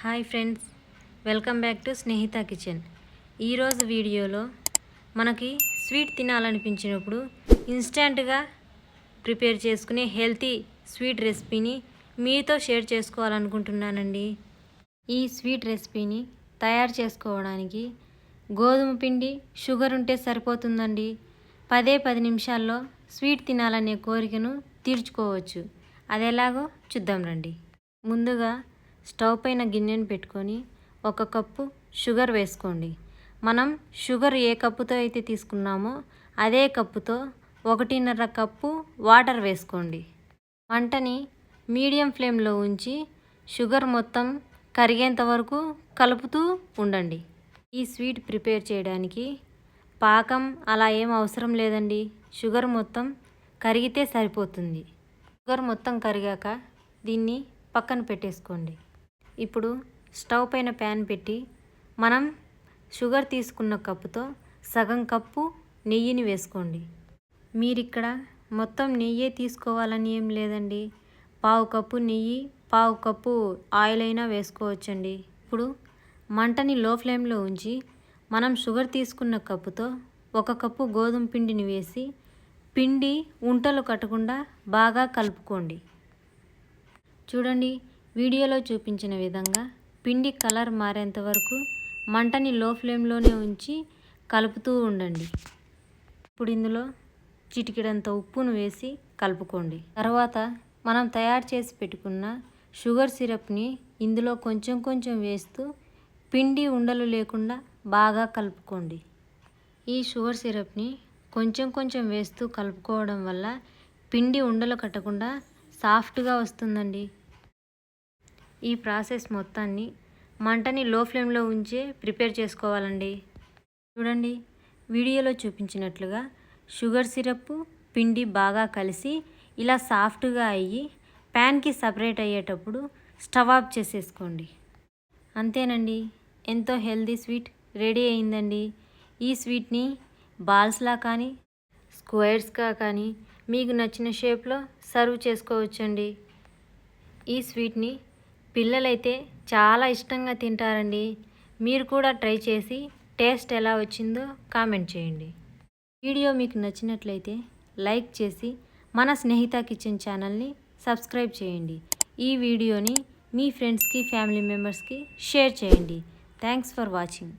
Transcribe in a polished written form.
Hi friends, welcome back to Snehitha kitchen. ఈరోజు వీడియోలో మనకి స్వీట్ తినాలనిపించినప్పుడు ఇన్స్టెంట్గా ప్రిపేర్ చేసుకునే హెల్తీ స్వీట్ రెసిపీని మీతో షేర్ చేసుకోవాలనుకుంటున్నానండి. ఈ స్వీట్ రెసిపీని తయారు చేసుకోవడానికి గోధుమ పిండి, షుగర్ ఉంటే సరిపోతుందండి. 10 నిమిషాల్లో స్వీట్ తినాలనే కోరికను తీర్చుకోవచ్చు. అది ఎలాగో చూద్దాం రండి. ముందుగా స్టవ్ పైన గిన్నెను పెట్టుకొని 1 కప్పు షుగర్ వేసుకోండి. మనం షుగర్ ఏ కప్పుతో అయితే తీసుకున్నామో అదే కప్పుతో 1.5 కప్పు వాటర్ వేసుకోండి. మంటని మీడియం ఫ్లేమ్లో ఉంచి షుగర్ మొత్తం కరిగేంత వరకు కలుపుతూ ఉండండి. ఈ స్వీట్ ప్రిపేర్ చేయడానికి పాకం అలా ఏం అవసరం లేదండి. షుగర్ మొత్తం కరిగితే సరిపోతుంది. షుగర్ మొత్తం కరిగాక దీన్ని పక్కన పెట్టేసుకోండి. ఇప్పుడు స్టవ్ పైన ప్యాన్ పెట్టి మనం షుగర్ తీసుకున్న కప్పుతో సగం కప్పు నెయ్యిని వేసుకోండి. మీరిక్కడ మొత్తం నెయ్యే తీసుకోవాలని ఏం లేదండి. 1/2 కప్పు నెయ్యి, 1/2 కప్పు ఆయిల్ అయినా వేసుకోవచ్చండి. ఇప్పుడు మంటని లో ఫ్లేమ్లో ఉంచి మనం షుగర్ తీసుకున్న కప్పుతో 1 కప్పు గోధుమ పిండిని వేసి పిండి ఉంటలు కట్టకుండా బాగా కలుపుకోండి. చూడండి, వీడియోలో చూపించిన విధంగా పిండి కలర్ మారేంత వరకు మంటని లో ఫ్లేమ్లోనే ఉంచి కలుపుతూ ఉండండి. ఇప్పుడు ఇందులో చిటికెడంత ఉప్పును వేసి కలుపుకోండి. తర్వాత మనం తయారు చేసి పెట్టుకున్న షుగర్ సిరప్ని ఇందులో కొంచెం కొంచెం వేస్తూ పిండి ఉండలు లేకుండా బాగా కలుపుకోండి. ఈ షుగర్ సిరప్ని కొంచెం కొంచెం వేస్తూ కలుపుకోవడం వల్ల పిండి ఉండలు కట్టకుండా సాఫ్ట్గా వస్తుందండి. ఈ ప్రాసెస్ మొత్తాన్ని మంటని లో ఫ్లేమ్లో ఉంచే ప్రిపేర్ చేసుకోవాలండి. చూడండి, వీడియోలో చూపించినట్లుగా షుగర్ సిరప్ పిండి బాగా కలిసి ఇలా సాఫ్ట్గా అయ్యి ప్యాన్కి సపరేట్ అయ్యేటప్పుడు స్టవ్ ఆఫ్ చేసేసుకోండి. అంతేనండి, ఎంతో హెల్దీ స్వీట్ రెడీ అయిందండి. ఈ స్వీట్ని బాల్స్లా కానీ స్క్వేర్స్గా కానీ మీకు నచ్చిన షేప్లో సర్వ్ చేసుకోవచ్చండి. ఈ స్వీట్ని పిల్లలైతే చాలా ఇష్టంగా తింటారండి. మీరు కూడా ట్రై చేసి టేస్ట్ ఎలా వచ్చిందో కామెంట్ చేయండి. వీడియో మీకు నచ్చినట్లయితే లైక్ చేసి మన స్నేహిత కిచెన్ ఛానల్ని సబ్స్క్రైబ్ చేయండి. ఈ వీడియోని మీ ఫ్రెండ్స్కి, ఫ్యామిలీ మెంబర్స్కి షేర్ చేయండి. Thanks for watching.